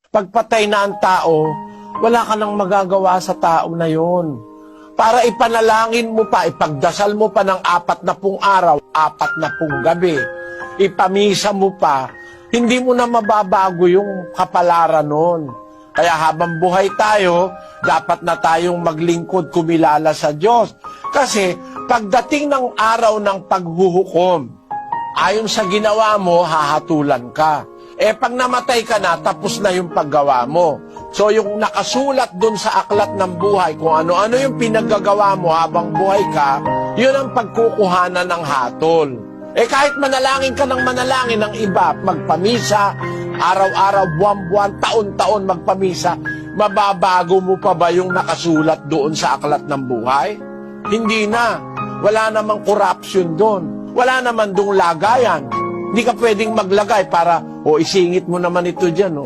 Pagpatay na ang tao, wala ka nang magagawa sa tao na yon. Para ipanalangin mo pa, ipagdasal mo pa ng 40 araw, 40 gabi, ipamisa mo pa, hindi mo na mababago yung kapalaran nun. Kaya habang buhay tayo, dapat na tayong maglingkod, kumilala sa Diyos. Kasi pagdating ng araw ng paghuhukom, ayon sa ginawa mo, hahatulan ka. Pag namatay ka na, tapos na yung paggawa mo. So yung nakasulat dun sa aklat ng buhay, kung ano-ano yung pinaggagawa mo habang buhay ka, yun ang pagkukuhanan ng hatol. Kahit manalangin ka ng manalangin ng iba, magpamisa, araw-araw, buwan-buwan, taon-taon magpamisa, mababago mo pa ba yung nakasulat doon sa aklat ng buhay? Hindi na. Wala namang corruption doon. Wala naman dong lagayan. Hindi ka pwedeng maglagay para, isingit mo naman ito dyan,